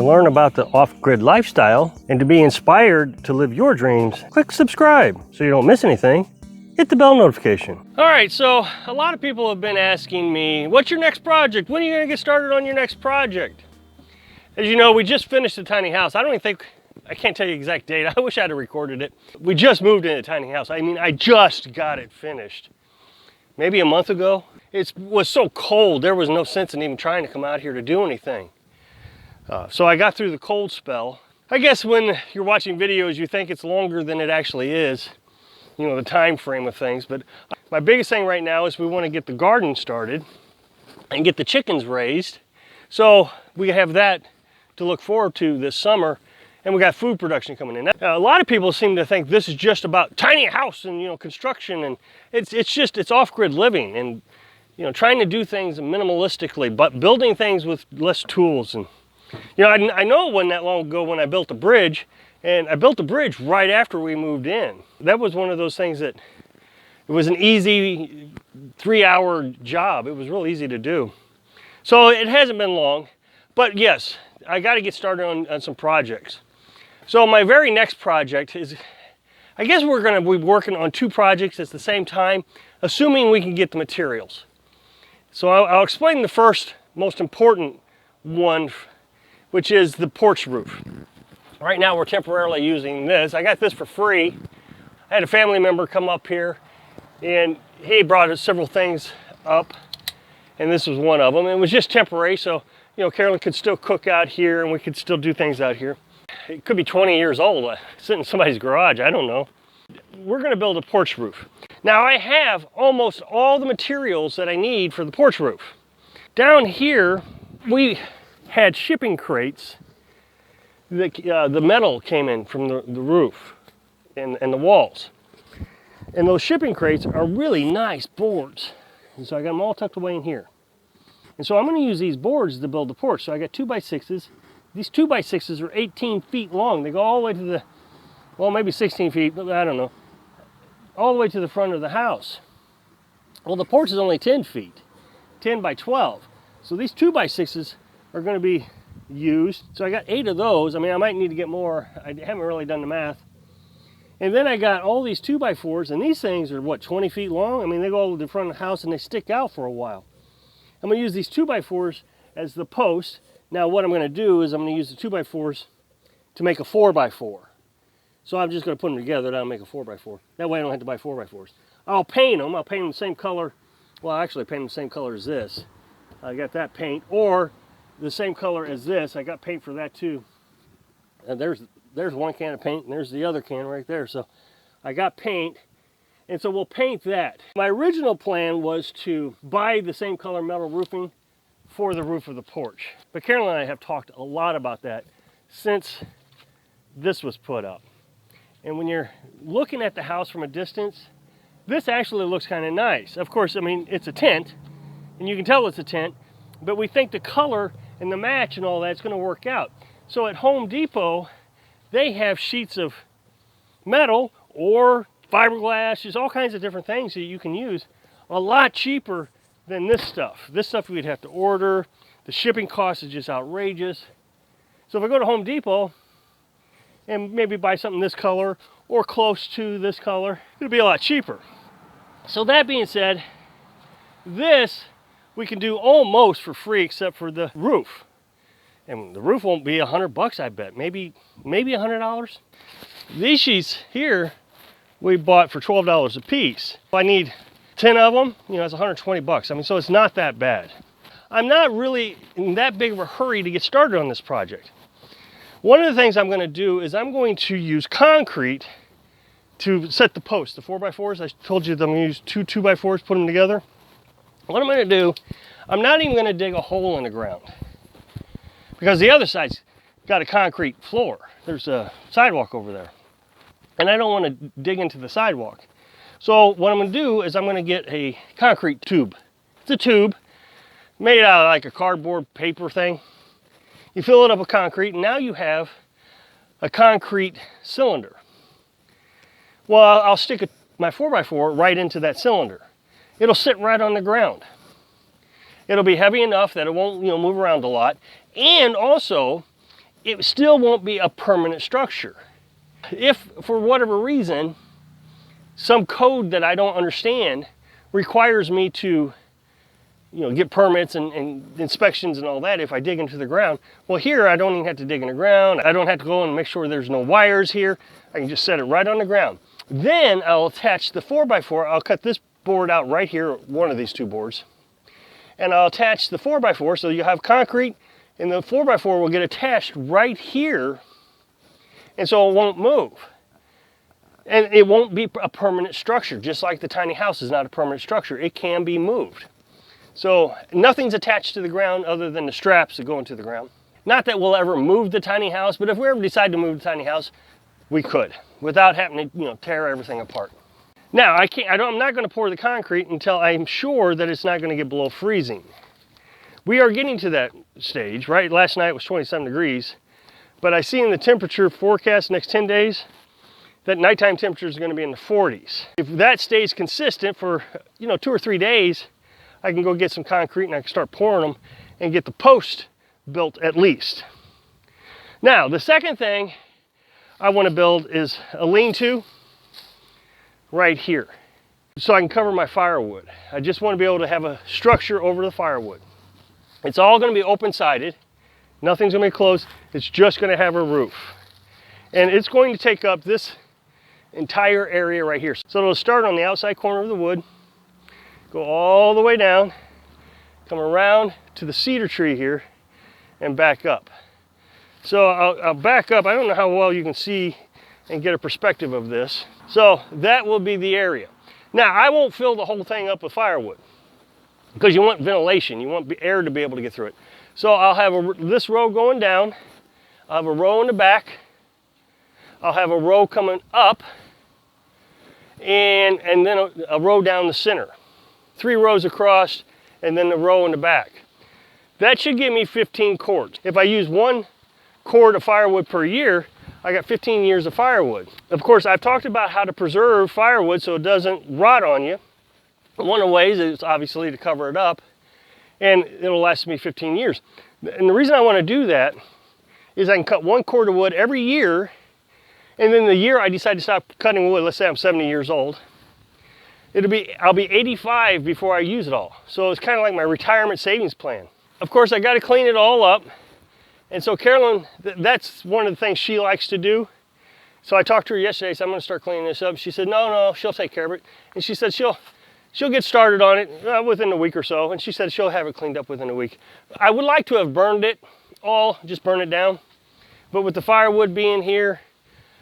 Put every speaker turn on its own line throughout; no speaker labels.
To learn about the off-grid lifestyle and to be inspired to live your dreams, click subscribe so you don't miss anything. Hit the bell notification. All right, so a lot of people have been asking me, what's your next project? When are you gonna get started on your next project? As you know, we just finished the tiny house. I can't tell you the exact date. I wish I had recorded it. We just moved into a tiny house. I mean, I just got it finished. Maybe a month ago. It was so cold, there was no sense in even trying to come out here to do anything. So I got through the cold spell. I guess when you're watching videos, you think it's longer than it actually is. You know, the time frame of things. But my biggest thing right now is we want to get the garden started and get the chickens raised. So we have that to look forward to this summer, and we got food production coming in. A lot of people seem to think this is just about tiny house and, you know, construction, and it's off-grid living and, you know, trying to do things minimalistically, but building things with less tools. And you know, I know it wasn't that long ago when I built a bridge, and I built the bridge right after we moved in. That was one of those things that it was an easy 3-hour job. It was real easy to do. So it hasn't been long, but yes, I got to get started on some projects. So my very next project is, I guess we're going to be working on 2 projects at the same time, assuming we can get the materials. So I'll explain the first most important one, which is the porch roof. Right now we're temporarily using this. I got this for free. I had a family member come up here and he brought us several things up, and this was one of them. It was just temporary, so you know, Carolyn could still cook out here and we could still do things out here. It could be 20 years old, sitting in somebody's garage, I don't know. We're gonna build a porch roof. Now I have almost all the materials that I need for the porch roof. Down here, we had shipping crates. The metal came in from the roof and the walls. And those shipping crates are really nice boards. And so I got them all tucked away in here. And so I'm going to use these boards to build the porch. So I got 2x6s. These 2x6s are 18 feet long. They go all the way to the, well, maybe 16 feet, but I don't know. All the way to the front of the house. Well, the porch is only 10 feet, 10 by 12. So these 2x6s are going to be used. So I got 8 of those. I mean, I might need to get more. I haven't really done the math. And then I got all these 2x4s, and these things are, what, 20 feet long? I mean, they go all to the front of the house and they stick out for a while. I'm going to use these 2x4s as the post. Now what I'm going to do is I'm going to use the 2x4s to make a 4x4. So I'm just going to put them together, that'll make a 4x4. That way I don't have to buy 4x4s. I'll paint them the same color. Well, actually I paint them the same color as this. I got that paint, or the same color as this. I got paint for that too. And there's one can of paint, and there's the other can right there. So I got paint. And so we'll paint that. My original plan was to buy the same color metal roofing for the roof of the porch. But Carolyn and I have talked a lot about that since this was put up. And when you're looking at the house from a distance, this actually looks kind of nice. Of course, I mean, it's a tent, and you can tell it's a tent, but we think the color and the match and all that's going to work out. So at Home Depot, they have sheets of metal or fiberglass, there's all kinds of different things that you can use, a lot cheaper than this stuff. This stuff we'd have to order. The shipping cost is just outrageous. So if I go to Home Depot and maybe buy something this color or close to this color, it'll be a lot cheaper. So that being said, this we can do almost for free except for the roof. And the roof won't be $100, I bet. Maybe $100. These sheets here we bought for $12 a piece. I need 10 of them, you know, it's $120. I mean, so it's not that bad. I'm not really in that big of a hurry to get started on this project. One of the things I'm going to do is I'm going to use concrete to set the posts, the 4x4s. I told you that I'm going to use 2 2x4s, put them together. What I'm going to do, I'm not even going to dig a hole in the ground because the other side's got a concrete floor. There's a sidewalk over there. And I don't want to dig into the sidewalk. So what I'm going to do is I'm going to get a concrete tube. It's a tube made out of like a cardboard paper thing. You fill it up with concrete, and now you have a concrete cylinder. Well, I'll stick my 4x4 right into that cylinder. It'll sit right on the ground. It'll be heavy enough that it won't, move around a lot. And also, it still won't be a permanent structure. If for whatever reason, some code that I don't understand requires me to, get permits and inspections and all that if I dig into the ground. Well, here I don't even have to dig in the ground. I don't have to go and make sure there's no wires here. I can just set it right on the ground. Then I'll attach the 4x4. I'll cut this board out right here, one of these two boards. And I'll attach the 4x4 so you have concrete, and the 4x4 will get attached right here, and so it won't move. And it won't be a permanent structure, just like the tiny house is not a permanent structure. It can be moved. So nothing's attached to the ground other than the straps that go into the ground. Not that we'll ever move the tiny house, but if we ever decide to move the tiny house, we could, without having to, tear everything apart. Now, I'm not going to pour the concrete until I'm sure that it's not going to get below freezing. We are getting to that stage, right? Last night was 27 degrees, but I see in the temperature forecast next 10 days that nighttime temperature is going to be in the 40s. If that stays consistent for, 2 or 3 days, I can go get some concrete and I can start pouring them and get the post built at least. Now, the second thing I want to build is a lean-to right here, so I can cover my firewood. I just want to be able to have a structure over the firewood. It's all going to be open-sided. Nothing's going to be closed. It's just going to have a roof. And it's going to take up this entire area right here. So it'll start on the outside corner of the wood, go all the way down, come around to the cedar tree here, and back up. So I'll back up. I don't know how well you can see and get a perspective of this. So that will be the area. Now, I won't fill the whole thing up with firewood because you want ventilation. You want air to be able to get through it. So I'll have this row going down. I'll have a row in the back. I'll have a row coming up, and then a row down the center. 3 rows across, and then the row in the back. That should give me 15 cords. If I use 1 cord of firewood per year, I got 15 years of firewood. Of course, I've talked about how to preserve firewood so it doesn't rot on you. One of the ways is obviously to cover it up, and it'll last me 15 years. And the reason I want to do that is I can cut 1 cord of wood every year, and then the year I decide to stop cutting wood, let's say I'm 70 years old, I'll be 85 before I use it all. So it's kind of like my retirement savings plan. Of course, I got to clean it all up. And so Carolyn, that's one of the things she likes to do. So I talked to her yesterday, so I'm going to start cleaning this up. She said, no, she'll take care of it. And she said she'll get started on it within a week or so. And she said she'll have it cleaned up within a week. I would like to have burned it all, just burn it down. But with the firewood being here,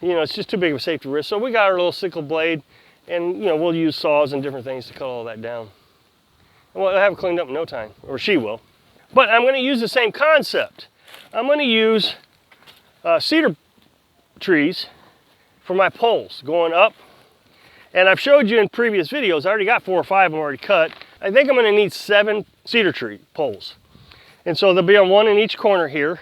it's just too big of a safety risk. So we got our little sickle blade, and we'll use saws and different things to cut all that down. And we'll have it cleaned up in no time, or she will. But I'm going to use the same concept. I'm going to use cedar trees for my poles going up. And I've showed you in previous videos, I already got 4 or 5 of them already cut. I think I'm going to need 7 cedar tree poles. And so there'll be on 1 in each corner here.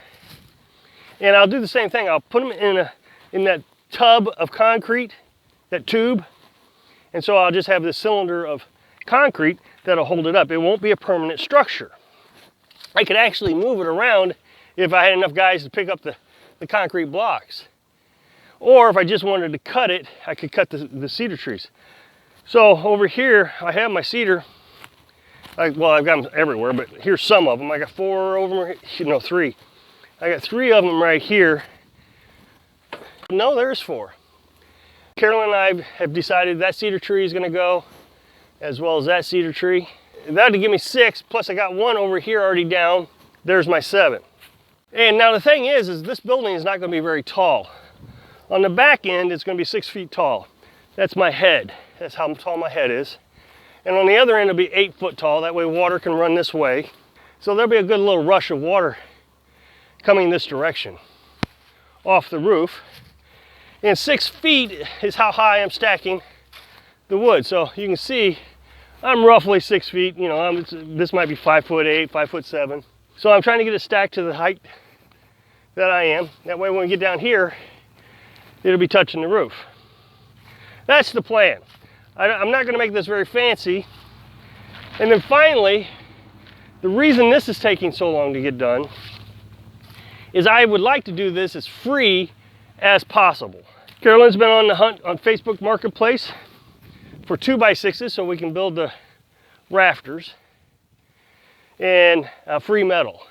And I'll do the same thing. I'll put them in that tub of concrete, that tube. And so I'll just have this cylinder of concrete that'll hold it up. It won't be a permanent structure. I could actually move it around if I had enough guys to pick up the concrete blocks. Or if I just wanted to cut it, I could cut the cedar trees. So over here, I have my cedar. Well, I've got them everywhere, but here's some of them. I got 4 over them, no, 3. I got 3 of them right here. No, there's 4. Carolyn and I have decided that cedar tree is going to go, as well as that cedar tree. That would give me 6, plus I got 1 over here already down. There's my 7. And now the thing is this building is not going to be very tall. On the back end, it's going to be 6 feet tall. That's my head. That's how tall my head is. And on the other end, it'll be 8 foot tall. That way water can run this way. So there'll be a good little rush of water coming this direction off the roof. And 6 feet is how high I'm stacking the wood. So you can see I'm roughly 6 feet. This might be 5'8", 5'7". So I'm trying to get it stacked to the height that I am. That way when we get down here, it'll be touching the roof. That's the plan. I'm not going to make this very fancy. And then finally, the reason this is taking so long to get done is I would like to do this as free as possible. Carolyn's been on the hunt on Facebook Marketplace for 2x6s so we can build the rafters and free metal.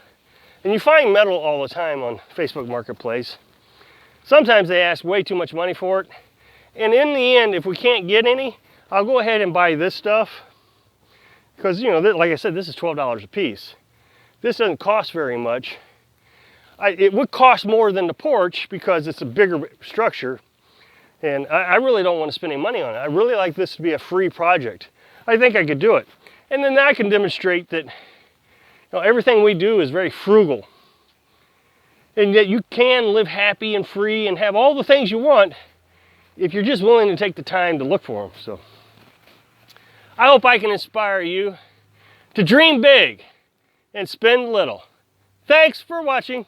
And you find metal all the time on Facebook Marketplace. Sometimes they ask way too much money for it. And in the end, if we can't get any, I'll go ahead and buy this stuff. Because, you know, like I said, this is $12 a piece. This doesn't cost very much. It would cost more than the porch because it's a bigger structure. And I really don't want to spend any money on it. I really like this to be a free project. I think I could do it. And then I can demonstrate that, you know, everything we do is very frugal. And that you can live happy and free and have all the things you want if you're just willing to take the time to look for them. So I hope I can inspire you to dream big and spend little. Thanks for watching.